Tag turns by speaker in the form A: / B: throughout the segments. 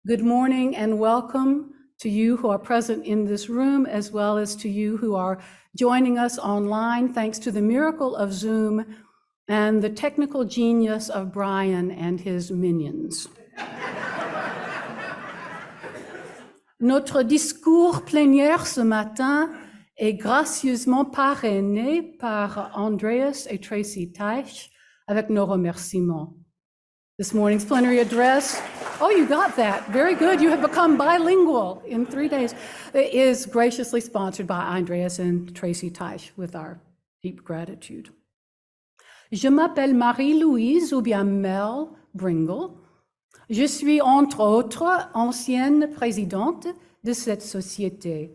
A: Good morning and welcome to you who are present in this room, as well as to you who are joining us online, thanks to the miracle of Zoom and the technical genius of Brian and his minions. Notre discours plénière ce matin est gracieusement parrainé par Andreas et Tracy Teich avec nos remerciements. This morning's plenary address, oh, you got that. Very good. You have become bilingual in 3 days. It is graciously sponsored by Andreas and Tracy Teich with our deep gratitude. Je m'appelle Marie-Louise ou bien Mel Bringle. Je suis entre autres ancienne présidente de cette société.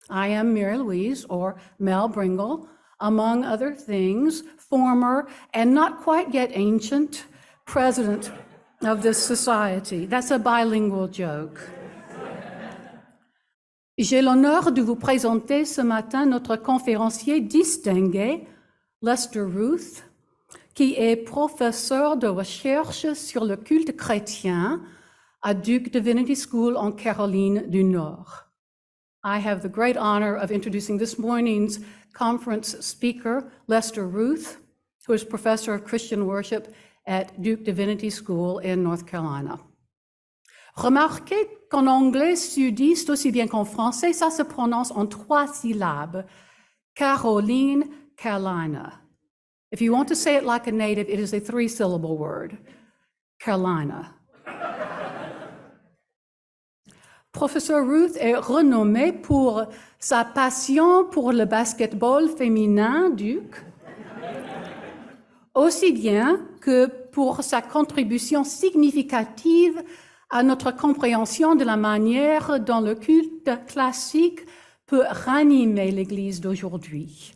A: I am Mary-Louise or Mel Bringle, among other things, former and not quite yet ancient president of this society. That's a bilingual joke. J'ai l'honneur de vous présenter ce matin notre conférencier distingué, Lester Ruth, qui est professeur de recherche sur le culte chrétien à Duke Divinity School en Caroline du Nord. I have the great honor of introducing this morning's conference speaker, Lester Ruth, who is professor of Christian worship at Duke Divinity School in North Carolina. Remarquez qu'en anglais sudiste aussi bien qu'en français, ça se prononce en 3 syllabes. Caroline, Carolina. If you want to say it like a native, it is a 3-syllable word. Carolina. Professeur Ruth est renommé pour sa passion pour le basketball féminin Duke, aussi bien que pour sa contribution significative à notre compréhension de la manière dont le culte classique peut ranimer l'Église d'aujourd'hui.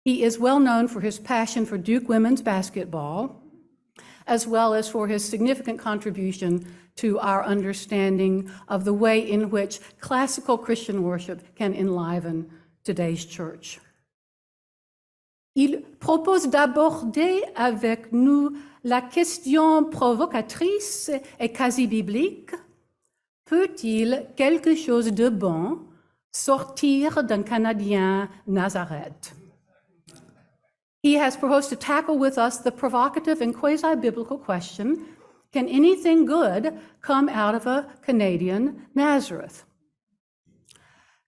A: He is well known for his passion for Duke women's basketball, as well as for his significant contribution to our understanding of the way in which classical Christian worship can enliven today's church. Il propose d'aborder avec nous la question provocatrice et quasi biblique: peut-il quelque chose de bon sortir d'un Canadien Nazareth? He has proposed to tackle with us the provocative and quasi-biblical question: can anything good come out of a Canadian Nazareth?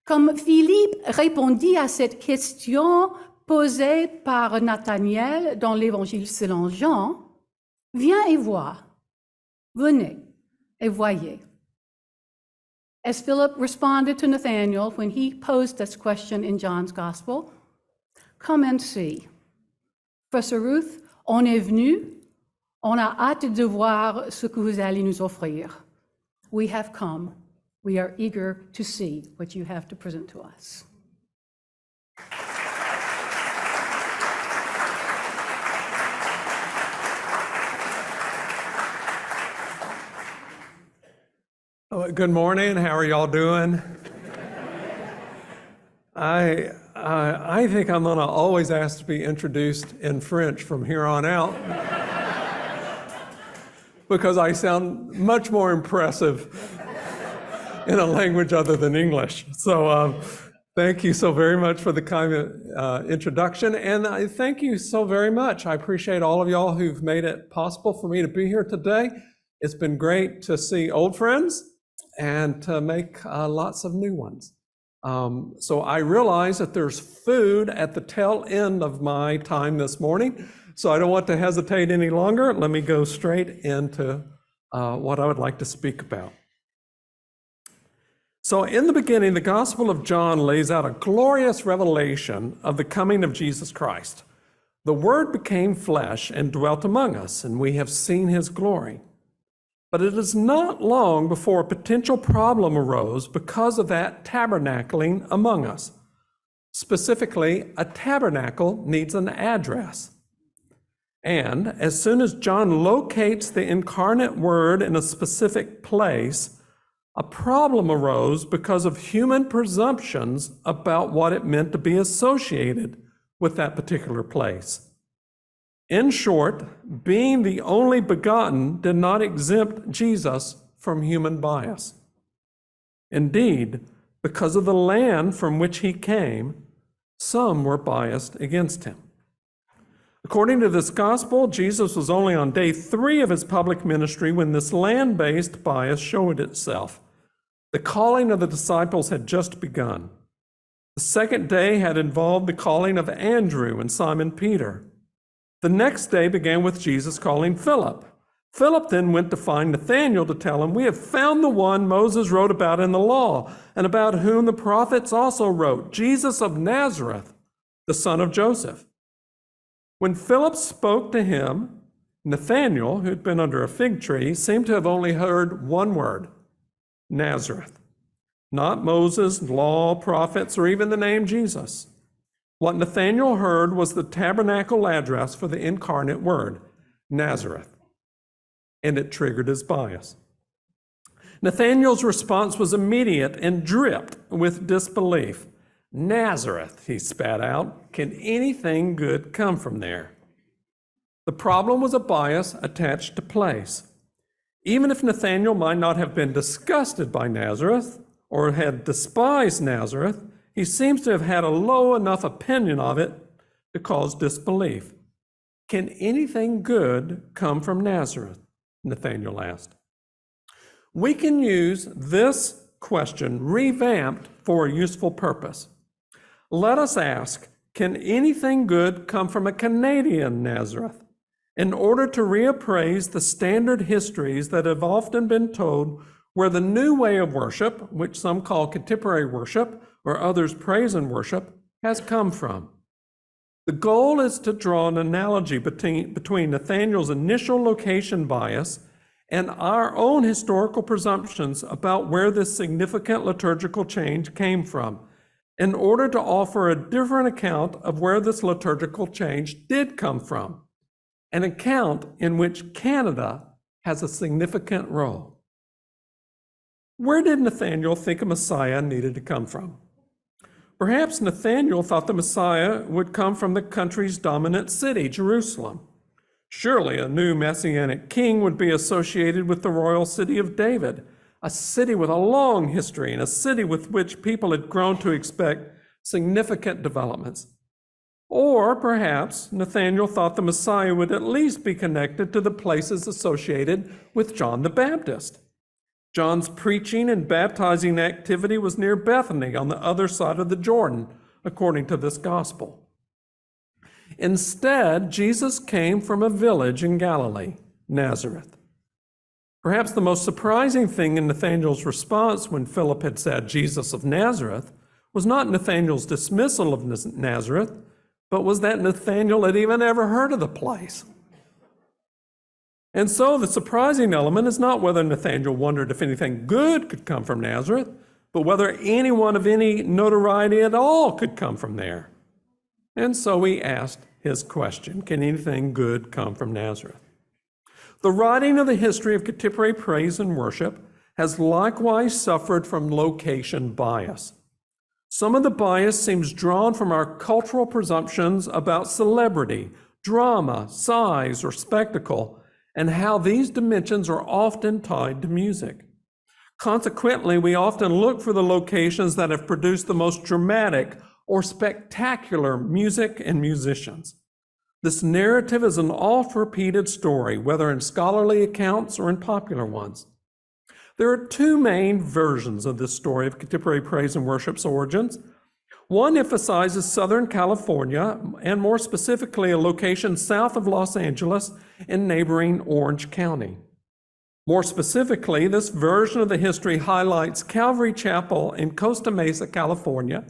A: Comme Philippe répondit à cette question posée par Nathanaël dans l'Évangile selon Jean, viens et vois, venez et voyez. As Philip responded to Nathanael when he posed this question in John's Gospel, come and see. Professor Ruth, on est venu, on a hâte de voir ce que vous allez nous offrir. We have come. We are eager to see what you have to present to us.
B: Good morning. How are y'all doing? I think I'm going to always ask to be introduced in French from here on out because I sound much more impressive in a language other than English. So thank you so very much for the kind introduction, and I thank you so very much. I appreciate all of y'all who've made it possible for me to be here today. It's been great to see old friends and to make lots of new ones. So I realize that there's food at the tail end of my time this morning, so I don't want to hesitate any longer. Let me go straight into what I would like to speak about. So in the beginning, the Gospel of John lays out a glorious revelation of the coming of Jesus Christ. The Word became flesh and dwelt among us, and we have seen his glory. But it is not long before a potential problem arose because of that tabernacling among us. Specifically, a tabernacle needs an address. And as soon as John locates the incarnate Word in a specific place, a problem arose because of human presumptions about what it meant to be associated with that particular place. In short, being the only begotten did not exempt Jesus from human bias. Indeed, because of the land from which he came, some were biased against him. According to this gospel, Jesus was only on day 3 of his public ministry when this land-based bias showed itself. The calling of the disciples had just begun. The second day had involved the calling of Andrew and Simon Peter. The next day began with Jesus calling Philip. Philip then went to find Nathanael to tell him, "We have found the one Moses wrote about in the law, and about whom the prophets also wrote, Jesus of Nazareth, the son of Joseph." When Philip spoke to him, Nathanael, who had been under a fig tree, seemed to have only heard one word, Nazareth. Not Moses, law, prophets, or even the name Jesus. What Nathanael heard was the tabernacle address for the incarnate word, Nazareth, and it triggered his bias. Nathanael's response was immediate and dripped with disbelief. "Nazareth," he spat out, "can anything good come from there?" The problem was a bias attached to place. Even if Nathanael might not have been disgusted by Nazareth or had despised Nazareth, he seems to have had a low enough opinion of it to cause disbelief. "Can anything good come from Nazareth?" Nathanael asked. We can use this question revamped for a useful purpose. Let us ask, can anything good come from a Canadian Nazareth? In order to reappraise the standard histories that have often been told where the new way of worship, which some call contemporary worship or others praise and worship, has come from. The goal is to draw an analogy between Nathanael's initial location bias and our own historical presumptions about where this significant liturgical change came from, in order to offer a different account of where this liturgical change did come from, an account in which Canada has a significant role. Where did Nathanael think a Messiah needed to come from? Perhaps Nathanael thought the Messiah would come from the country's dominant city, Jerusalem. Surely a new messianic king would be associated with the royal city of David, a city with a long history and a city with which people had grown to expect significant developments. Or perhaps Nathanael thought the Messiah would at least be connected to the places associated with John the Baptist. John's preaching and baptizing activity was near Bethany on the other side of the Jordan, according to this gospel. Instead, Jesus came from a village in Galilee, Nazareth. Perhaps the most surprising thing in Nathanael's response when Philip had said Jesus of Nazareth was not Nathanael's dismissal of Nazareth, but was that Nathanael had even ever heard of the place. And so the surprising element is not whether Nathanael wondered if anything good could come from Nazareth, but whether anyone of any notoriety at all could come from there. And so he asked his question, can anything good come from Nazareth? The writing of the history of contemporary praise and worship has likewise suffered from location bias. Some of the bias seems drawn from our cultural presumptions about celebrity, drama, size, or spectacle, and how these dimensions are often tied to music. Consequently, we often look for the locations that have produced the most dramatic or spectacular music and musicians. This narrative is an oft-repeated story, whether in scholarly accounts or in popular ones. There are two main versions of this story of contemporary praise and worship's origins. One emphasizes Southern California, and more specifically, a location south of Los Angeles in neighboring Orange County. More specifically, this version of the history highlights Calvary Chapel in Costa Mesa, California,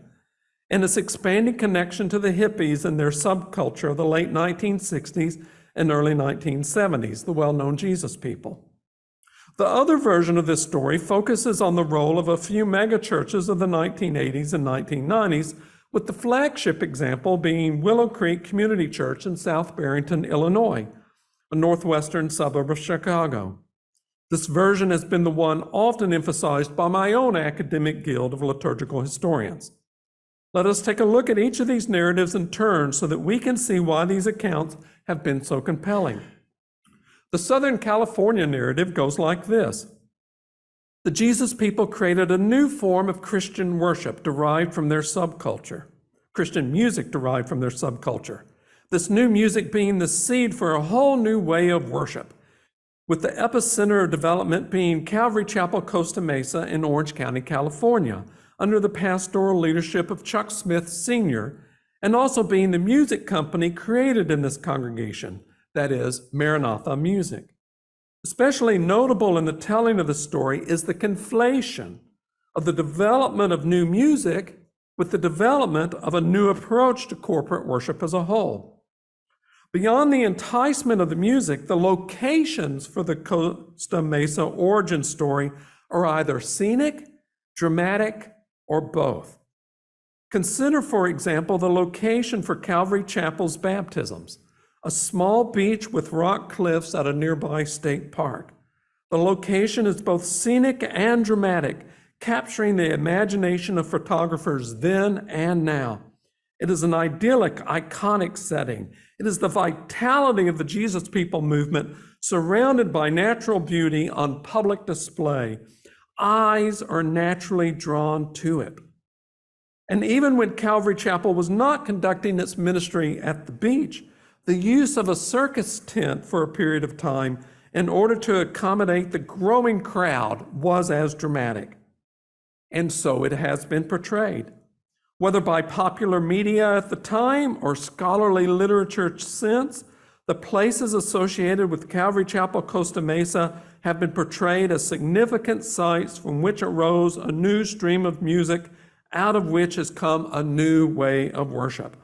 B: and its expanding connection to the hippies and their subculture of the late 1960s and early 1970s, the well-known Jesus people. The other version of this story focuses on the role of a few megachurches of the 1980s and 1990s, with the flagship example being Willow Creek Community Church in South Barrington, Illinois, a northwestern suburb of Chicago. This version has been the one often emphasized by my own academic guild of liturgical historians. Let us take a look at each of these narratives in turn so that we can see why these accounts have been so compelling. The Southern California narrative goes like this. The Jesus people created a new form of Christian worship derived from their subculture, Christian music derived from their subculture. This new music being the seed for a whole new way of worship, with the epicenter of development being Calvary Chapel, Costa Mesa in Orange County, California, under the pastoral leadership of Chuck Smith Sr., and also being the music company created in this congregation, that is, Maranatha Music. Especially notable in the telling of the story is the conflation of the development of new music with the development of a new approach to corporate worship as a whole. Beyond the enticement of the music, the locations for the Costa Mesa origin story are either scenic, dramatic, or both. Consider, for example, the location for Calvary Chapel's baptisms, a small beach with rock cliffs at a nearby state park. The location is both scenic and dramatic, capturing the imagination of photographers then and now. It is an idyllic, iconic setting. It is the vitality of the Jesus People movement surrounded by natural beauty on public display. Eyes are naturally drawn to it. And even when Calvary Chapel was not conducting its ministry at the beach, the use of a circus tent for a period of time in order to accommodate the growing crowd was as dramatic. And so it has been portrayed, whether by popular media at the time or scholarly literature since. The places associated with Calvary Chapel, Costa Mesa have been portrayed as significant sites from which arose a new stream of music, out of which has come a new way of worship.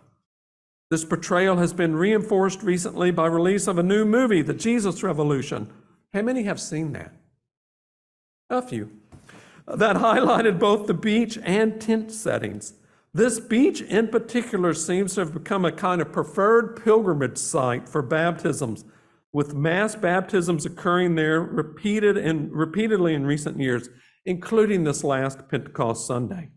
B: This portrayal has been reinforced recently by release of a new movie, The Jesus Revolution. How many have seen that? A few. That highlighted both the beach and tent settings. This beach in particular seems to have become a kind of preferred pilgrimage site for baptisms, with mass baptisms occurring there repeatedly in recent years, including this last Pentecost Sunday.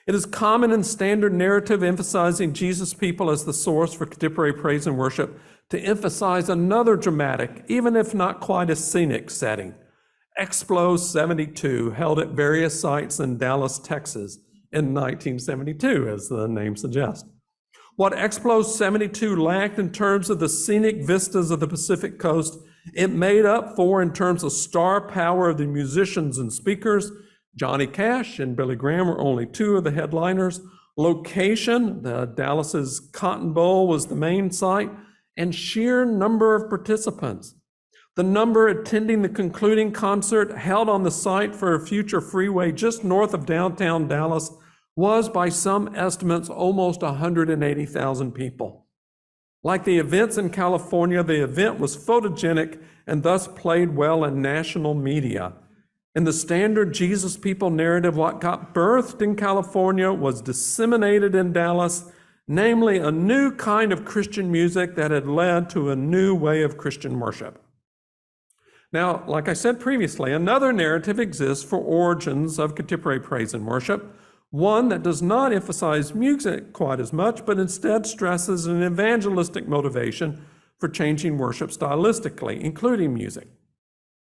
B: It is common in standard narrative emphasizing Jesus People as the source for contemporary praise and worship to emphasize another dramatic, even if not quite as scenic, setting. Explo 72, held at various sites in Dallas, Texas in 1972, as the name suggests. What Explo 72 lacked in terms of the scenic vistas of the Pacific Coast, it made up for in terms of star power of the musicians and speakers. Johnny Cash and Billy Graham were only two of the headliners. Location, the Dallas's Cotton Bowl was the main site, and sheer number of participants. The number attending the concluding concert held on the site for a future freeway just north of downtown Dallas was, by some estimates, almost 180,000 people. Like the events in California, the event was photogenic and thus played well in national media. In the standard Jesus People narrative, what got birthed in California was disseminated in Dallas, namely a new kind of Christian music that had led to a new way of Christian worship. Now, like I said previously, another narrative exists for origins of contemporary praise and worship, one that does not emphasize music quite as much, but instead stresses an evangelistic motivation for changing worship stylistically, including music.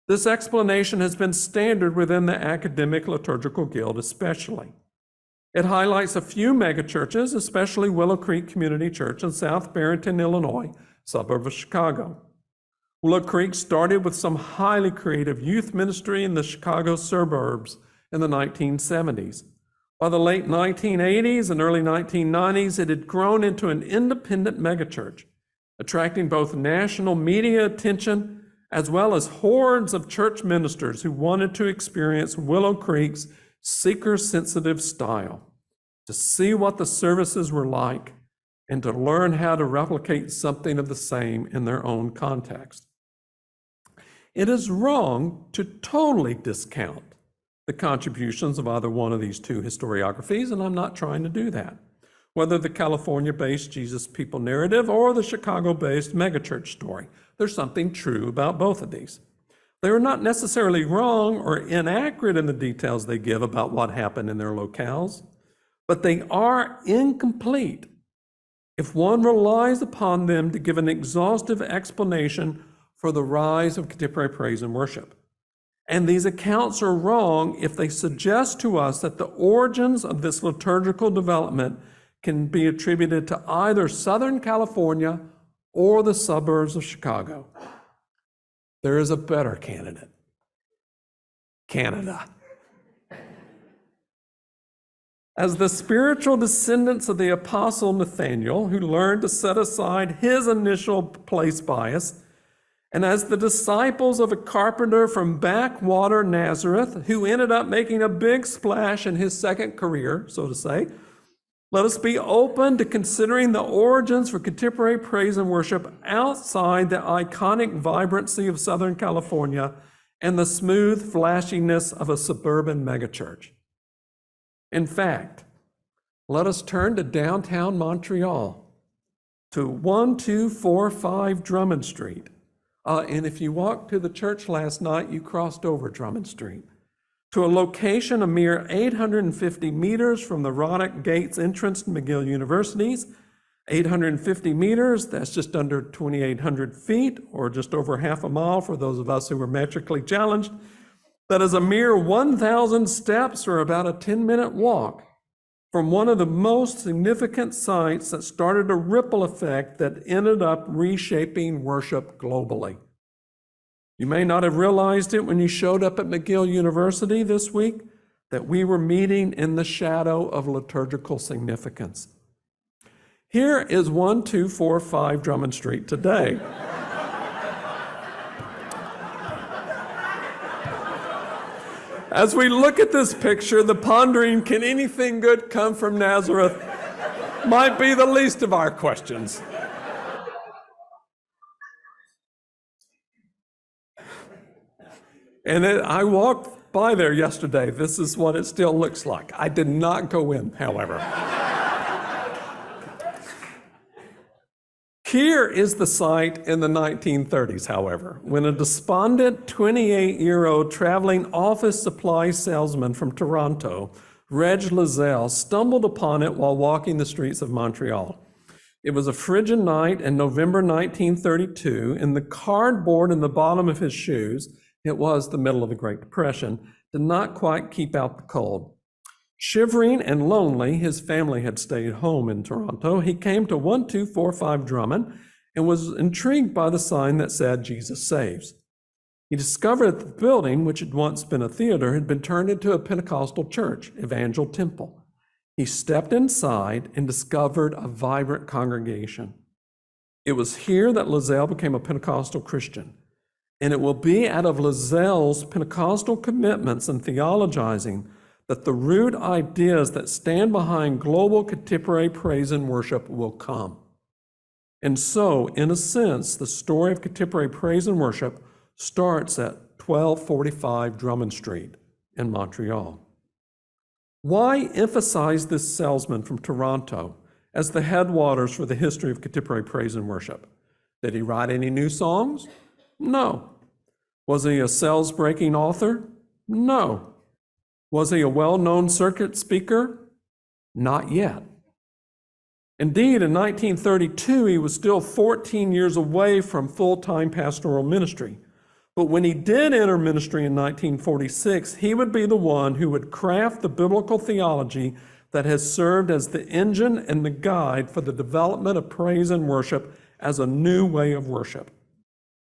B: This explanation has been standard within the academic liturgical guild especially. It highlights a few megachurches, especially Willow Creek Community Church in South Barrington, Illinois, suburb of Chicago. Willow Creek started with some highly creative youth ministry in the Chicago suburbs in the 1970s. By the late 1980s and early 1990s, it had grown into an independent megachurch, attracting both national media attention as well as hordes of church ministers who wanted to experience Willow Creek's seeker-sensitive style, to see what the services were like, and to learn how to replicate something of the same in their own context. It is wrong to totally discount the contributions of either one of these two historiographies, and I'm not trying to do that. Whether the California-based Jesus People narrative or the Chicago-based megachurch story, there's something true about both of these. They are not necessarily wrong or inaccurate in the details they give about what happened in their locales, but they are incomplete if one relies upon them to give an exhaustive explanation for the rise of contemporary praise and worship. And these accounts are wrong if they suggest to us that the origins of this liturgical development can be attributed to either Southern California or the suburbs of Chicago. There is a better candidate: Canada. As the spiritual descendants of the Apostle Nathaniel, who learned to set aside his initial place bias, and as the disciples of a carpenter from backwater Nazareth, who ended up making a big splash in his second career, so to say, let us be open to considering the origins for contemporary praise and worship outside the iconic vibrancy of Southern California and the smooth flashiness of a suburban megachurch. In fact, let us turn to downtown Montreal, to 1245 Drummond Street. And if you walked to the church last night, you crossed over Drummond Street, to a location a mere 850 meters from the Roddick Gates entrance to McGill University's. 850 meters, that's just under 2,800 feet, or just over half a mile for those of us who were metrically challenged. That is a mere 1,000 steps, or about a 10-minute walk, from one of the most significant sites that started a ripple effect that ended up reshaping worship globally. You may not have realized it when you showed up at McGill University this week, that we were meeting in the shadow of liturgical significance. Here is 1245 Drummond Street today. As we look at this picture, the pondering, can anything good come from Nazareth, might be the least of our questions. And I walked by there yesterday. This is what it still looks like. I did not go in, however. Here is the site in the 1930s, however, when a despondent 28-year-old traveling office supply salesman from Toronto, Reg Lizelle, stumbled upon it while walking the streets of Montreal. It was a frigid night in November 1932, and the cardboard in the bottom of his shoes, it was the middle of the Great Depression, did not quite keep out the cold. Shivering and lonely, his family had stayed home in Toronto. He came to 1245 Drummond and was intrigued by the sign that said, "Jesus Saves." He discovered that the building, which had once been a theater, had been turned into a Pentecostal church, Evangel Temple. He stepped inside and discovered a vibrant congregation. It was here that Lizelle became a Pentecostal Christian. And it will be out of Lizelle's Pentecostal commitments and theologizing that the root ideas that stand behind global contemporary praise and worship will come. And so, in a sense, the story of contemporary praise and worship starts at 1245 Drummond Street in Montreal. Why emphasize this salesman from Toronto as the headwaters for the history of contemporary praise and worship? Did he write any new songs? No. Was he a sales-breaking author? No. Was he a well-known circuit speaker? Not yet. Indeed, in 1932, he was still 14 years away from full-time pastoral ministry. But when he did enter ministry in 1946, he would be the one who would craft the biblical theology that has served as the engine and the guide for the development of praise and worship as a new way of worship.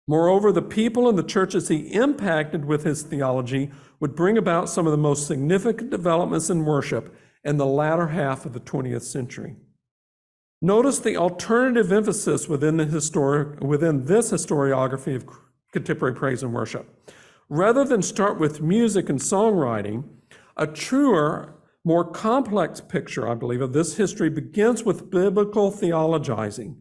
B: Moreover, the people and the churches he impacted with his theology would bring about some of the most significant developments in worship in the latter half of the 20th century. Notice the alternative emphasis within this historiography of contemporary praise and worship. Rather than start with music and songwriting, a truer, more complex picture, I believe, of this history begins with biblical theologizing,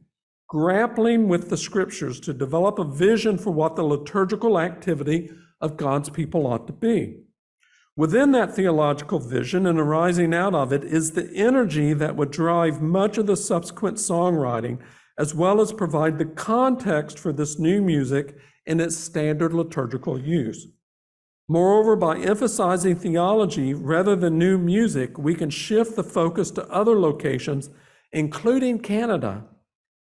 B: grappling with the scriptures to develop a vision for what the liturgical activity of God's people ought to be. Within that theological vision and arising out of it is the energy that would drive much of the subsequent songwriting, as well as provide the context for this new music in its standard liturgical use. Moreover, by emphasizing theology rather than new music, we can shift the focus to other locations, including Canada,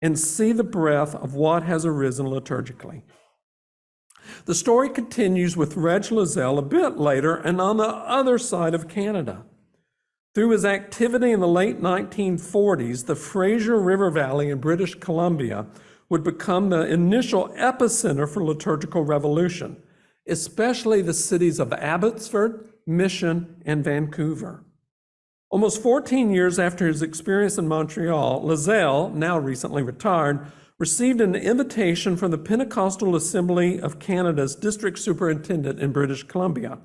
B: and see the breadth of what has arisen liturgically. The story continues with Reg Lozelle a bit later and on the other side of Canada. Through his activity in the late 1940s, the Fraser River Valley in British Columbia would become the initial epicenter for liturgical revolution, especially the cities of Abbotsford, Mission, and Vancouver. Almost 14 years after his experience in Montreal, Lozelle, now recently retired, received an invitation from the Pentecostal Assembly of Canada's district superintendent in British Columbia.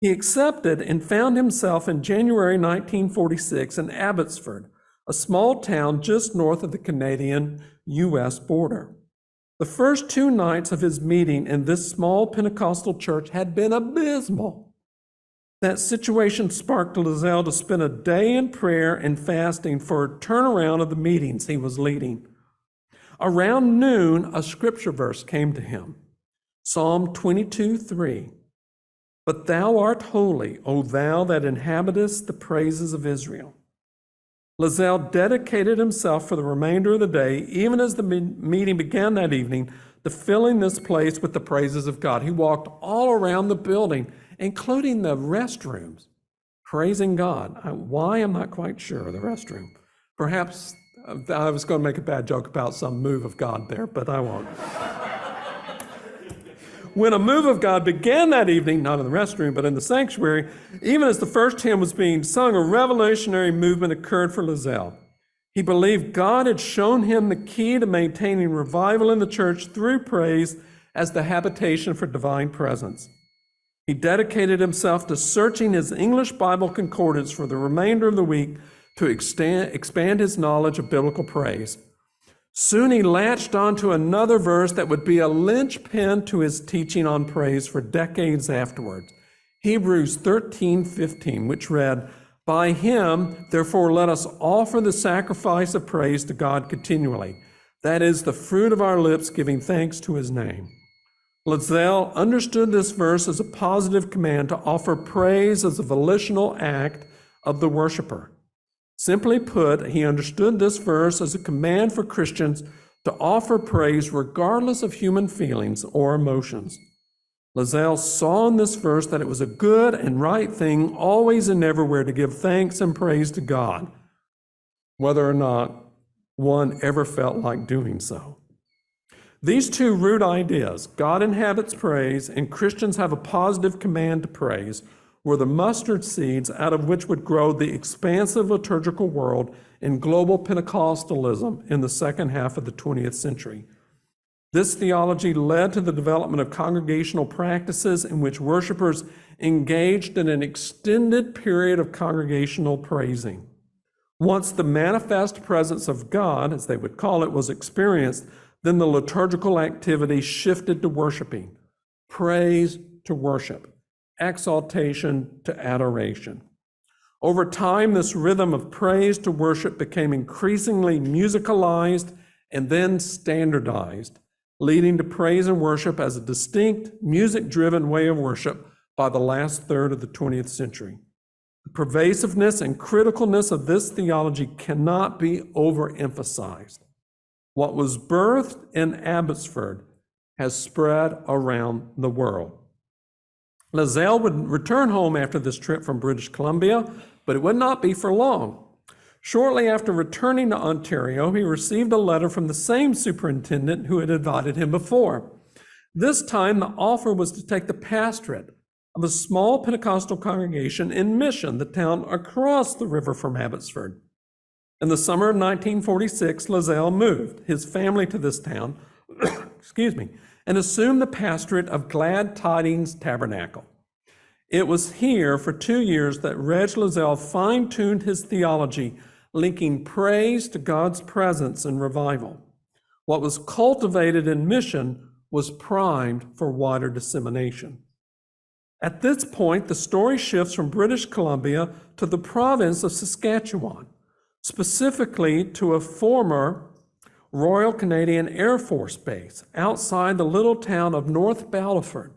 B: He accepted and found himself in January 1946 in Abbotsford, a small town just north of the Canadian-U.S. border. The first 2 nights of his meeting in this small Pentecostal church had been abysmal. That situation sparked Lozelle to spend a day in prayer and fasting for a turnaround of the meetings he was leading. Around noon, a scripture verse came to him, Psalm 22:3. But thou art holy, O thou that inhabitest the praises of Israel. Lozelle dedicated himself for the remainder of the day, even as the meeting began that evening, to filling this place with the praises of God. He walked all around the building, including the restrooms, praising God. Why, I'm not quite sure, the restroom. Perhaps I was going to make a bad joke about some move of God there, but I won't. When a move of God began that evening, not in the restroom, but in the sanctuary, even as the first hymn was being sung, a revolutionary movement occurred for Lozelle. He believed God had shown him the key to maintaining revival in the church through praise as the habitation for divine presence. He dedicated himself to searching his English Bible concordance for the remainder of the week to expand his knowledge of biblical praise. Soon he latched onto another verse that would be a linchpin to his teaching on praise for decades afterwards. Hebrews 13:15, which read, By him, therefore, let us offer the sacrifice of praise to God continually. That is the fruit of our lips, giving thanks to his name. Lozelle understood this verse as a positive command to offer praise as a volitional act of the worshiper. Simply put, he understood this verse as a command for Christians to offer praise regardless of human feelings or emotions. Lozelle saw in this verse that it was a good and right thing always and everywhere to give thanks and praise to God, whether or not one ever felt like doing so. These two root ideas, God inhabits praise and Christians have a positive command to praise, were the mustard seeds out of which would grow the expansive liturgical world in global Pentecostalism in the second half of the 20th century. This theology led to the development of congregational practices in which worshipers engaged in an extended period of congregational praising. Once the manifest presence of God, as they would call it, was experienced, then the liturgical activity shifted to worshiping, praise to worship, exaltation to adoration. Over time, this rhythm of praise to worship became increasingly musicalized and then standardized, leading to praise and worship as a distinct, music-driven way of worship by the last third of the 20th century. The pervasiveness and criticalness of this theology cannot be overemphasized. What was birthed in Abbotsford has spread around the world. Lozelle would return home after this trip from British Columbia, but it would not be for long. Shortly after returning to Ontario, he received a letter from the same superintendent who had invited him before. This time, the offer was to take the pastorate of a small Pentecostal congregation in Mission, the town across the river from Abbotsford. In the summer of 1946, Lozelle moved his family to this town, and assumed the pastorate of Glad Tidings Tabernacle. It was here for 2 years that Reg Lozelle fine-tuned his theology, linking praise to God's presence and revival. What was cultivated in Mission was primed for wider dissemination. At this point, the story shifts from British Columbia to the province of Saskatchewan, specifically to a former Royal Canadian Air Force base outside the little town of North Battleford.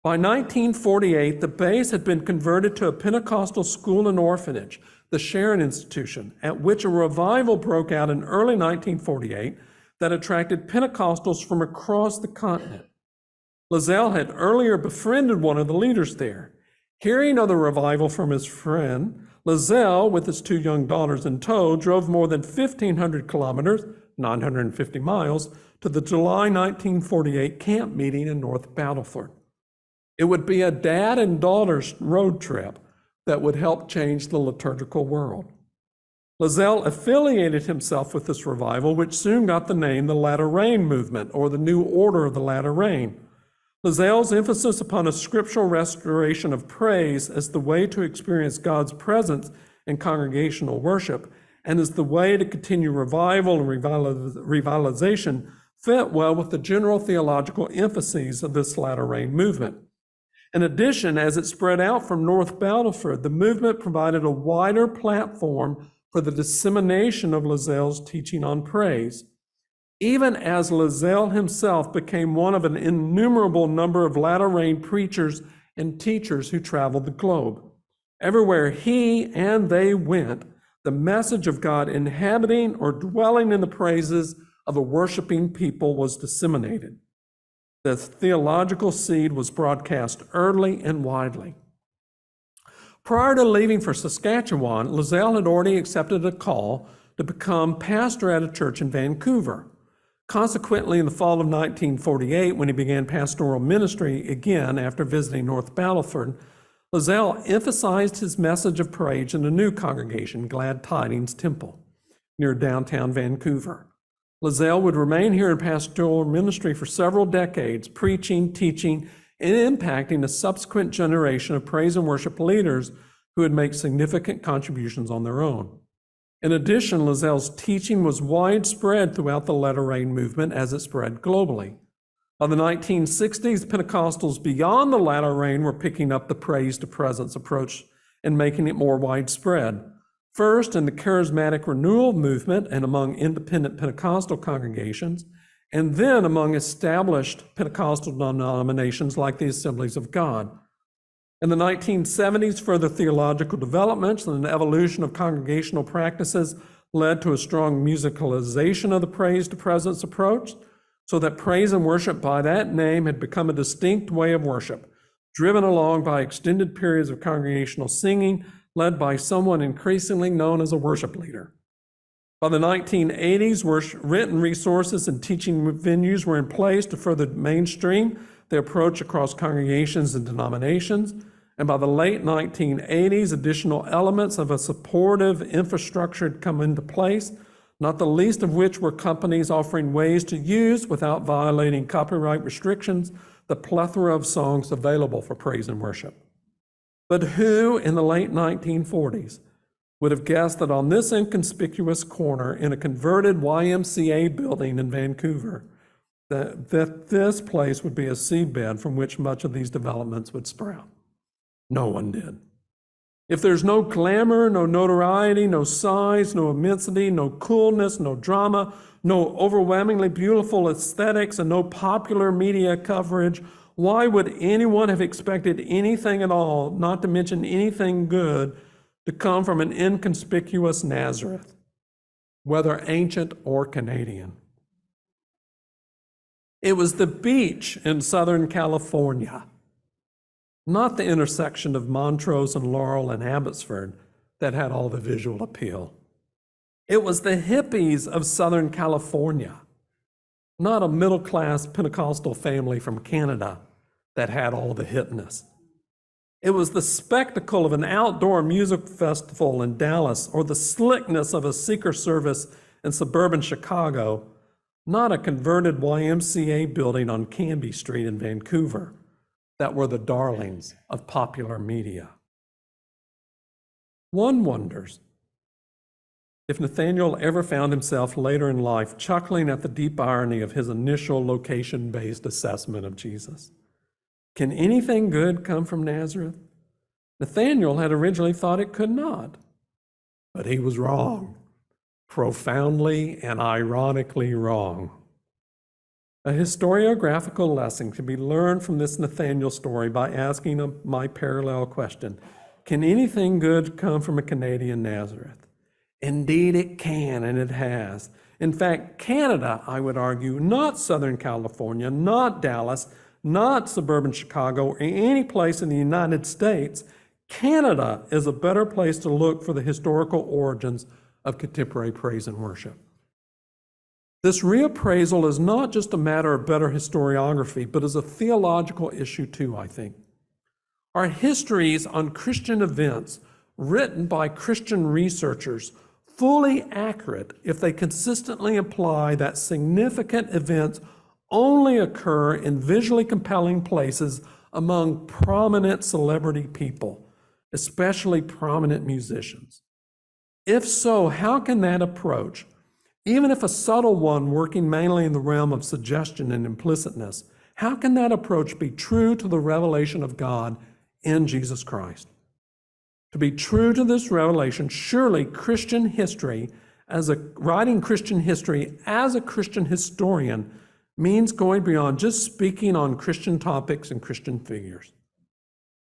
B: By 1948, the base had been converted to a Pentecostal school and orphanage, the Sharon Institution, at which a revival broke out in early 1948 that attracted Pentecostals from across the continent. Lazelle had earlier befriended one of the leaders there. Hearing of the revival from his friend, Lazelle, with his 2 young daughters in tow, drove more than 1,500 kilometers, 950 miles, to the July 1948 camp meeting in North Battleford. It would be a dad and daughter's road trip that would help change the liturgical world. Lazelle affiliated himself with this revival, which soon got the name the Latter Rain Movement, or the New Order of the Latter Rain. Lazelle's emphasis upon a scriptural restoration of praise as the way to experience God's presence in congregational worship and as the way to continue revival and revitalization fit well with the general theological emphases of this Latter Rain movement. In addition, as it spread out from North Battleford, the movement provided a wider platform for the dissemination of Lazelle's teaching on praise, even as Lazelle himself became one of an innumerable number of Latter Rain preachers and teachers who traveled the globe. Everywhere he and they went, the message of God inhabiting or dwelling in the praises of a worshiping people was disseminated. The theological seed was broadcast early and widely. Prior to leaving for Saskatchewan, Lazelle had already accepted a call to become pastor at a church in Vancouver. Consequently, in the fall of 1948, when he began pastoral ministry again after visiting North Battleford, Lazelle emphasized his message of praise in a new congregation, Glad Tidings Temple, near downtown Vancouver. Lazelle would remain here in pastoral ministry for several decades, preaching, teaching, and impacting a subsequent generation of praise and worship leaders who would make significant contributions on their own. In addition, Lazelle's teaching was widespread throughout the Latter Rain movement as it spread globally. By the 1960s, Pentecostals beyond the Latter Rain were picking up the praise to presence approach and making it more widespread. First, in the charismatic renewal movement and among independent Pentecostal congregations, and then among established Pentecostal denominations like the Assemblies of God. In the 1970s, further theological developments and an evolution of congregational practices led to a strong musicalization of the praise to presence approach, so that praise and worship by that name had become a distinct way of worship, driven along by extended periods of congregational singing, led by someone increasingly known as a worship leader. By the 1980s, written resources and teaching venues were in place to further mainstream the approach across congregations and denominations. And by the late 1980s, additional elements of a supportive infrastructure had come into place, not the least of which were companies offering ways to use, without violating copyright restrictions, the plethora of songs available for praise and worship. But who in the late 1940s would have guessed that on this inconspicuous corner in a converted YMCA building in Vancouver, that this place would be a seedbed from which much of these developments would sprout? No one did. If there's no glamour, no notoriety, no size, no immensity, no coolness, no drama, no overwhelmingly beautiful aesthetics, and no popular media coverage, why would anyone have expected anything at all, not to mention anything good, to come from an inconspicuous Nazareth, whether ancient or Canadian? It was the beach in Southern California, not the intersection of Montrose and Laurel and Abbotsford, that had all the visual appeal. It was the hippies of Southern California, not a middle-class Pentecostal family from Canada, that had all the hipness. It was the spectacle of an outdoor music festival in Dallas, or the slickness of a seeker service in suburban Chicago, not a converted YMCA building on Canby Street in Vancouver, that were the darlings of popular media. One wonders if Nathaniel ever found himself later in life chuckling at the deep irony of his initial location-based assessment of Jesus. Can anything good come from Nazareth? Nathaniel had originally thought it could not, but he was wrong, profoundly and ironically wrong. A historiographical lesson can be learned from this Nathaniel story by asking my parallel question: can anything good come from a Canadian Nazareth? Indeed it can, and it has. In fact, Canada, I would argue, not Southern California, not Dallas, not suburban Chicago or any place in the United States, Canada is a better place to look for the historical origins of contemporary praise and worship. This reappraisal is not just a matter of better historiography, but is a theological issue too, I think. Are histories on Christian events written by Christian researchers fully accurate if they consistently imply that significant events only occur in visually compelling places among prominent celebrity people, especially prominent musicians? If so, how can that approach, even if a subtle one working mainly in the realm of suggestion and implicitness, how can that approach be true to the revelation of God in Jesus Christ? To be true to this revelation, surely Christian history, writing Christian history as a Christian historian, means going beyond just speaking on Christian topics and Christian figures.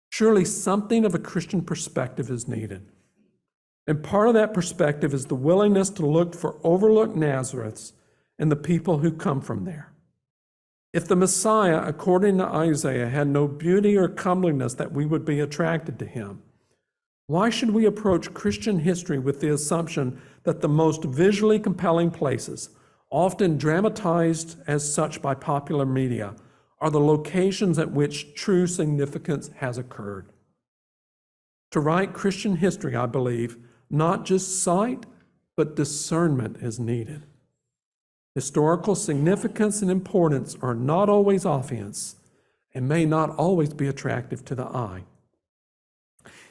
B: Surely something of a Christian perspective is needed. And part of that perspective is the willingness to look for overlooked Nazareths and the people who come from there. If the Messiah, according to Isaiah, had no beauty or comeliness that we would be attracted to him, why should we approach Christian history with the assumption that the most visually compelling places, often dramatized as such by popular media, are the locations at which true significance has occurred? To write Christian history, I believe, not just sight, but discernment is needed. Historical significance and importance are not always obvious and may not always be attractive to the eye.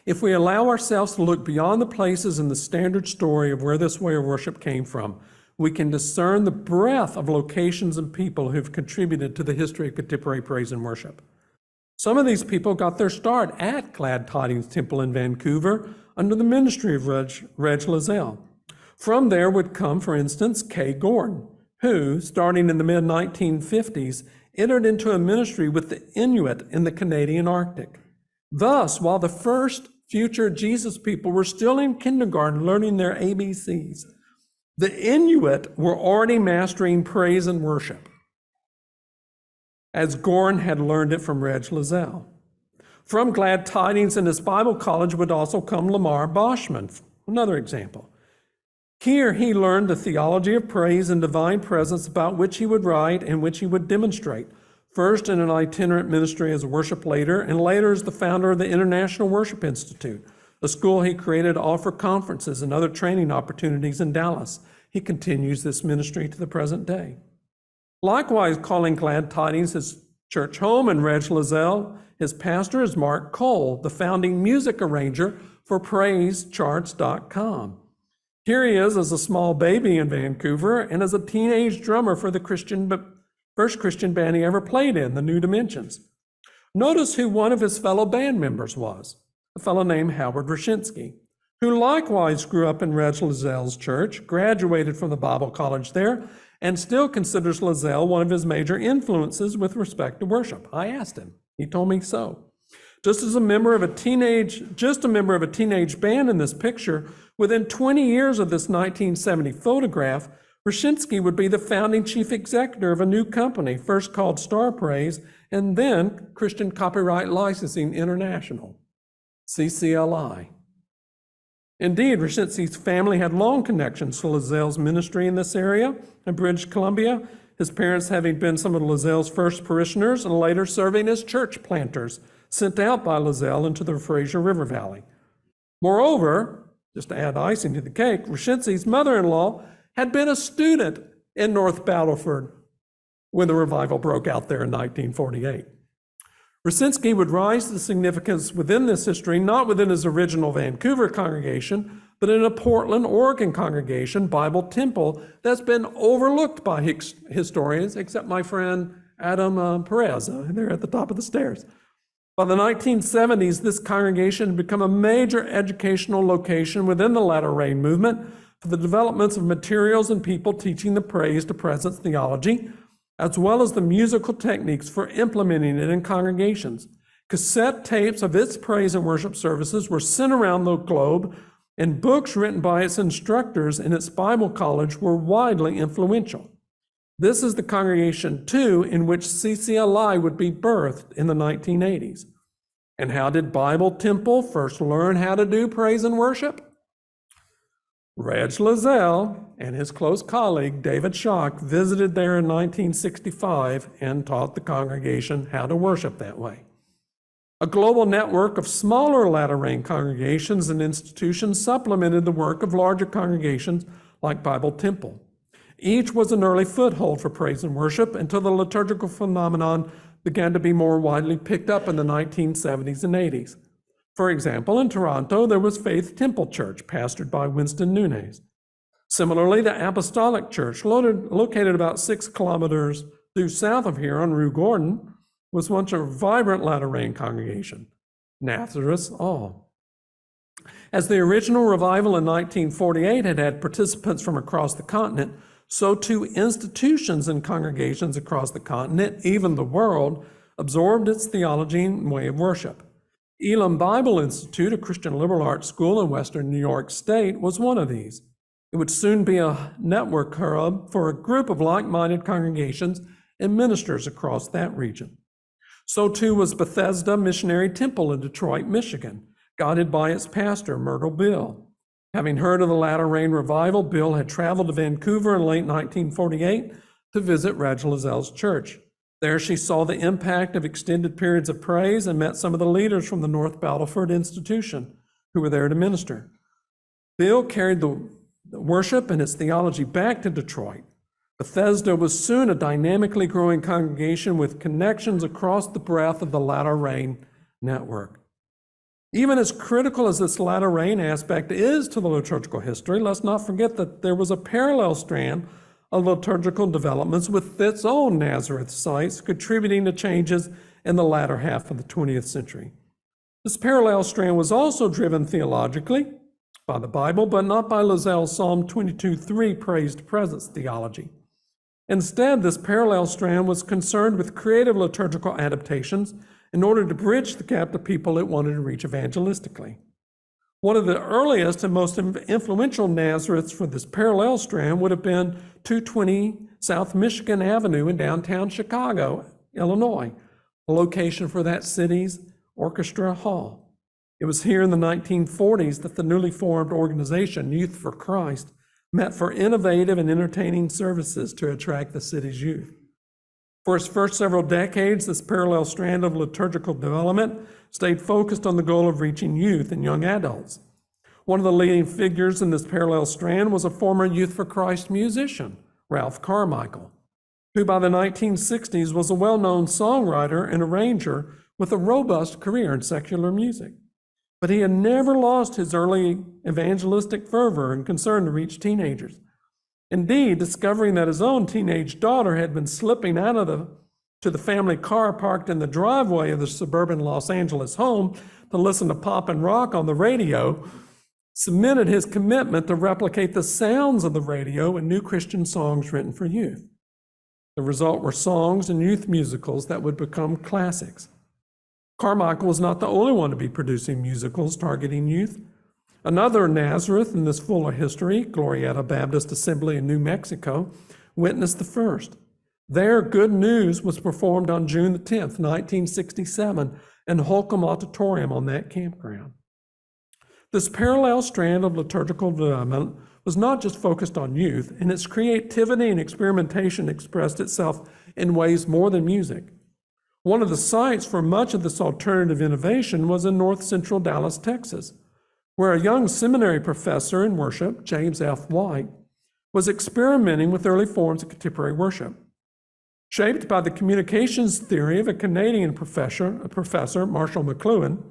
B: If we allow ourselves to look beyond the places in the standard story of where this way of worship came from, we can discern the breadth of locations and people who've contributed to the history of contemporary praise and worship. Some of these people got their start at Glad Tidings Temple in Vancouver under the ministry of Reg Lazelle. From there would come, for instance, Kay Gordon, who, starting in the mid-1950s, entered into a ministry with the Inuit in the Canadian Arctic. Thus, while the first future Jesus people were still in kindergarten learning their ABCs, the Inuit were already mastering praise and worship, as Gordon had learned it from Reg Lazelle. From Glad Tidings and his Bible college would also come Lamar Boschman, another example. Here he learned the theology of praise and divine presence about which he would write and which he would demonstrate, first in an itinerant ministry as a worship leader and later as the founder of the International Worship Institute, a school he created to offer conferences and other training opportunities in Dallas. He continues this ministry to the present day. Likewise, calling Glad Tidings his church home, and Reg Lazelle, his pastor, is Mark Cole, the founding music arranger for PraiseCharts.com. Here he is as a small baby in Vancouver and as a teenage drummer for the first Christian band he ever played in, the New Dimensions. Notice who one of his fellow band members was, a fellow named Howard Roshinsky, who likewise grew up in Reg Lazelle's church, graduated from the Bible college there, and still considers Lazelle one of his major influences with respect to worship. I asked him. He told me so. Just a member of a teenage band in this picture, within 20 years of this 1970 photograph, Roshinsky would be the founding chief executive of a new company, first called Star Praise, and then Christian Copyright Licensing International, CCLI. Indeed, Roshinsky's family had long connections to Lazelle's ministry in this area in British Columbia, his parents having been some of Lazelle's first parishioners and later serving as church planters sent out by Lazelle into the Fraser River Valley. Moreover, just to add icing to the cake, Roshinsky's mother-in-law had been a student in North Battleford when the revival broke out there in 1948. Roshinsky would rise to significance within this history, not within his original Vancouver congregation, but in a Portland, Oregon congregation, Bible Temple, that's been overlooked by historians, except my friend Adam Perez, there at the top of the stairs. By the 1970s, this congregation had become a major educational location within the Latter Rain movement for the developments of materials and people teaching the praise to presence theology, as well as the musical techniques for implementing it in congregations. Cassette tapes of its praise and worship services were sent around the globe, and books written by its instructors in its Bible college were widely influential. This is the congregation, too, in which CCLI would be birthed in the 1980s. And how did Bible Temple first learn how to do praise and worship? Reg Lozelle and his close colleague, David Schock, visited there in 1965 and taught the congregation how to worship that way. A global network of smaller latter-rain congregations and institutions supplemented the work of larger congregations like Bible Temple. Each was an early foothold for praise and worship until the liturgical phenomenon began to be more widely picked up in the 1970s and 80s. For example, in Toronto, there was Faith Temple Church, pastored by Winston Nunez. Similarly, the Apostolic Church, located about 6 kilometers due south of here on Rue Gordon, was once a vibrant latter-rain congregation. Nazareth's all. As the original revival in 1948 had participants from across the continent, so too institutions and congregations across the continent, even the world, absorbed its theology and way of worship. Elam Bible Institute, a Christian liberal arts school in western New York State, was one of these. It would soon be a network hub for a group of like-minded congregations and ministers across that region. So too was Bethesda Missionary Temple in Detroit, Michigan, guided by its pastor, Myrtle Bill. Having heard of the latter-rain revival, Bill had traveled to Vancouver in late 1948 to visit Reg Lozelle's church. There she saw the impact of extended periods of praise and met some of the leaders from the North Battleford Institution who were there to minister. Bill carried the worship and its theology back to Detroit. Bethesda was soon a dynamically growing congregation with connections across the breadth of the latter-rain network. Even as critical as this latter-rain aspect is to the liturgical history, let's not forget that there was a parallel strand of liturgical developments with its own Nazareth sites contributing to changes in the latter half of the 20th century. This parallel strand was also driven theologically by the Bible, but not by Lozelle's Psalm 22:3 praised presence theology. Instead, this parallel strand was concerned with creative liturgical adaptations in order to bridge the gap to people it wanted to reach evangelistically. One of the earliest and most influential Nazareths for this parallel strand would have been 220 South Michigan Avenue in downtown Chicago, Illinois, the location for that city's orchestra hall. It was here in the 1940s that the newly formed organization, Youth for Christ, met for innovative and entertaining services to attract the city's youth. For its first several decades, this parallel strand of liturgical development stayed focused on the goal of reaching youth and young adults. One of the leading figures in this parallel strand was a former Youth for Christ musician, Ralph Carmichael, who by the 1960s was a well-known songwriter and arranger with a robust career in secular music. But he had never lost his early evangelistic fervor and concern to reach teenagers. Indeed, discovering that his own teenage daughter had been slipping out to the family car parked in the driveway of the suburban Los Angeles home to listen to pop and rock on the radio, cemented his commitment to replicate the sounds of the radio in new Christian songs written for youth. The result were songs and youth musicals that would become classics. Carmichael was not the only one to be producing musicals targeting youth. Another Nazareth in this fuller history, Glorieta Baptist Assembly in New Mexico, witnessed the first. There, Good News was performed on June the 10th, 1967, in Holcomb Auditorium on that campground. This parallel strand of liturgical development was not just focused on youth, and its creativity and experimentation expressed itself in ways more than music. One of the sites for much of this alternative innovation was in north central Dallas, Texas, where a young seminary professor in worship, James F. White, was experimenting with early forms of contemporary worship. Shaped by the communications theory of a Canadian professor, Marshall McLuhan,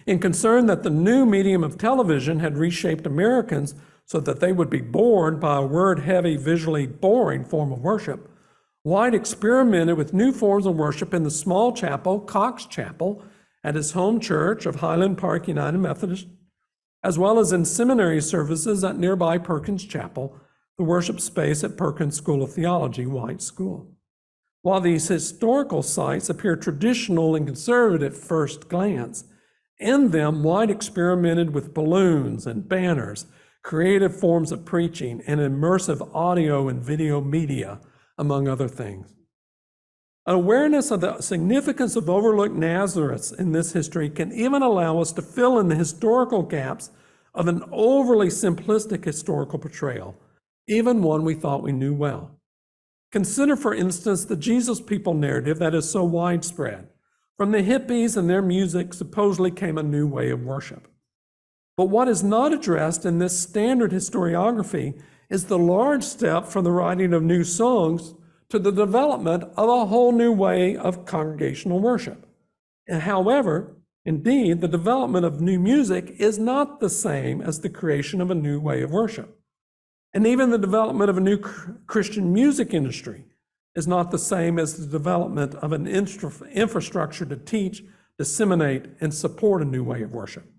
B: and concerned that the new medium of television had reshaped Americans so that they would be bored by a word-heavy, visually boring form of worship, White experimented with new forms of worship in the small chapel, Cox Chapel, at his home church of Highland Park United Methodist, as well as in seminary services at nearby Perkins Chapel, the worship space at Perkins School of Theology, White School. While these historical sites appear traditional and conservative at first glance, in them White experimented with balloons and banners, creative forms of preaching, and immersive audio and video media, among other things. An awareness of the significance of overlooked Nazareths in this history can even allow us to fill in the historical gaps of an overly simplistic historical portrayal, even one we thought we knew well. Consider, for instance, the Jesus people narrative that is so widespread. From the hippies and their music supposedly came a new way of worship. But what is not addressed in this standard historiography is the large step from the writing of new songs to the development of a whole new way of congregational worship. And however, indeed, the development of new music is not the same as the creation of a new way of worship. And even the development of a new Christian music industry is not the same as the development of an infrastructure to teach, disseminate, and support a new way of worship.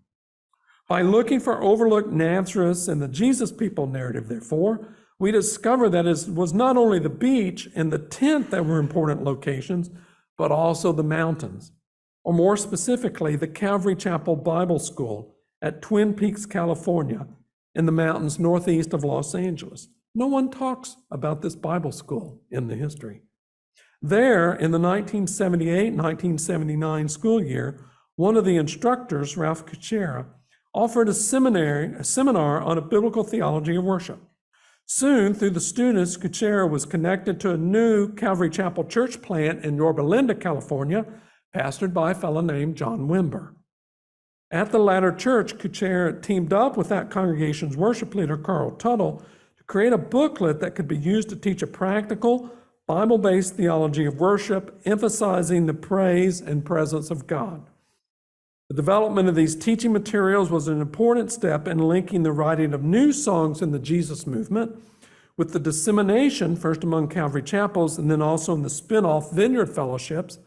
B: By looking for overlooked Nazareths in the Jesus people narrative, therefore, we discover that it was not only the beach and the tent that were important locations, but also the mountains, or more specifically, the Calvary Chapel Bible School at Twin Peaks, California, in the mountains northeast of Los Angeles. No one talks about this Bible school in the history. There, in the 1978-1979 school year, one of the instructors, Ralph Kuchera, offered a seminar on a biblical theology of worship. Soon, through the students, Kuchera was connected to a new Calvary Chapel church plant in Yorba Linda, California, pastored by a fellow named John Wimber. At the latter church, Kuchera teamed up with that congregation's worship leader, Carl Tuttle, to create a booklet that could be used to teach a practical, Bible-based theology of worship, emphasizing the praise and presence of God. The development of these teaching materials was an important step in linking the writing of new songs in the Jesus movement with the dissemination, first among Calvary chapels and then also in the spin-off Vineyard fellowships,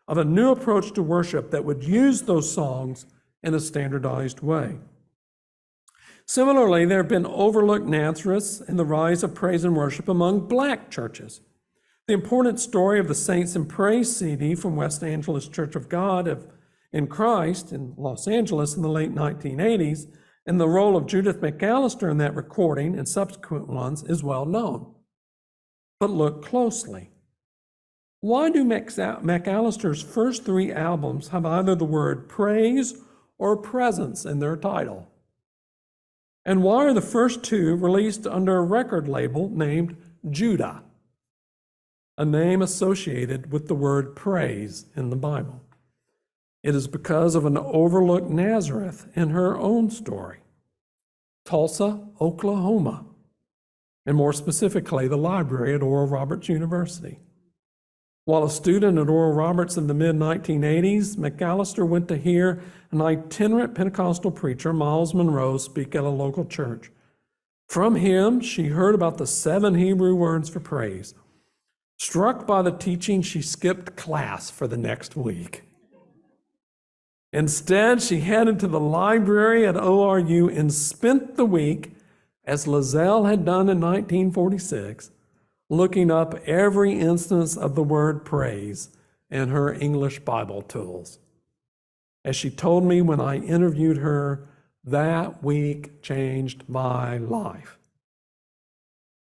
B: of a new approach to worship that would use those songs in a standardized way. Similarly, there have been overlooked Nazareths in the rise of praise and worship among Black churches. The important story of the Saints in Praise CD from West Angeles Church of God in Christ in Los Angeles in the late 1980s, and the role of Judith McAllister in that recording and subsequent ones is well known. But look closely. Why do McAllister's first three albums have either the word praise or presence in their title? And why are the first two released under a record label named Judah, a name associated with the word praise in the Bible? It is because of an overlooked Nazareth in her own story, Tulsa, Oklahoma, and more specifically, the library at Oral Roberts University. While a student at Oral Roberts in the mid-1980s, McAllister went to hear an itinerant Pentecostal preacher, Miles Monroe, speak at a local church. From him, she heard about the 7 Hebrew words for praise. Struck by the teaching, she skipped class for the next week. Instead, she headed to the library at ORU and spent the week, as Lazelle had done in 1946, looking up every instance of the word praise in her English Bible tools. As she told me when I interviewed her, that week changed my life.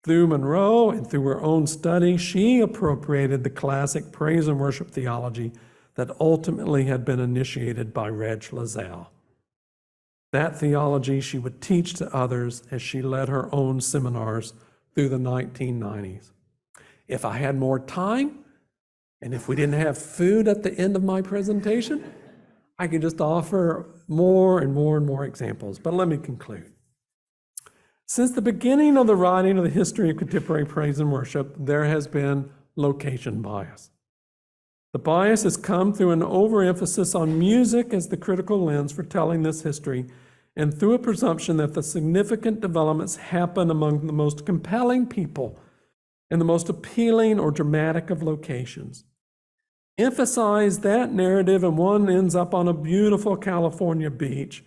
B: Through Monroe and through her own study, she appropriated the classic praise and worship theology that ultimately had been initiated by Reg Lazelle. That theology she would teach to others as she led her own seminars through the 1990s. If I had more time, and if we didn't have food at the end of my presentation, I could just offer more and more and more examples. But let me conclude. Since the beginning of the writing of the history of contemporary praise and worship, there has been location bias. The bias has come through an overemphasis on music as the critical lens for telling this history, and through a presumption that the significant developments happen among the most compelling people in the most appealing or dramatic of locations. Emphasize that narrative and one ends up on a beautiful California beach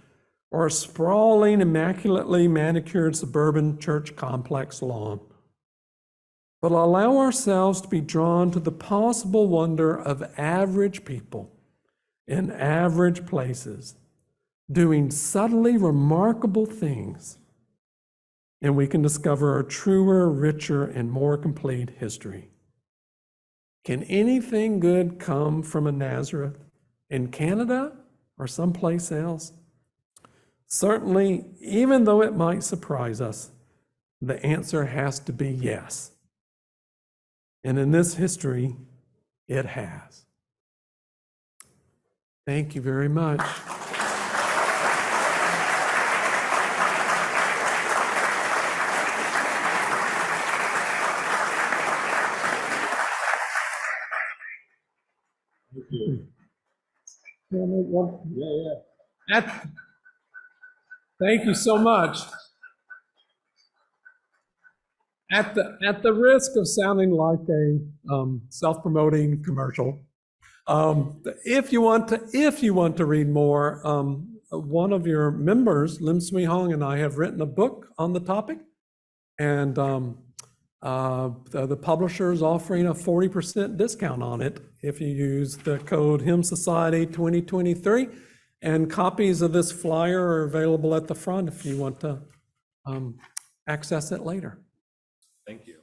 B: or a sprawling, immaculately manicured suburban church complex lawn. But allow ourselves to be drawn to the possible wonder of average people in average places, doing subtly remarkable things and we can discover a truer, richer, and more complete history. Can anything good come from a Nazareth in Canada or someplace else? Certainly, even though it might surprise us, the answer has to be yes. And in this history, it has. Thank you very much.
C: Thank you.
B: Thank you so much. At the risk of sounding like a self-promoting commercial, if you want to read more, one of your members, Lim Swee Hong, and I have written a book on the topic, and the publisher is offering a 40% discount on it if you use the code Hymn Society 2023. And copies of this flyer are available at the front if you want to access it later.
C: Thank you.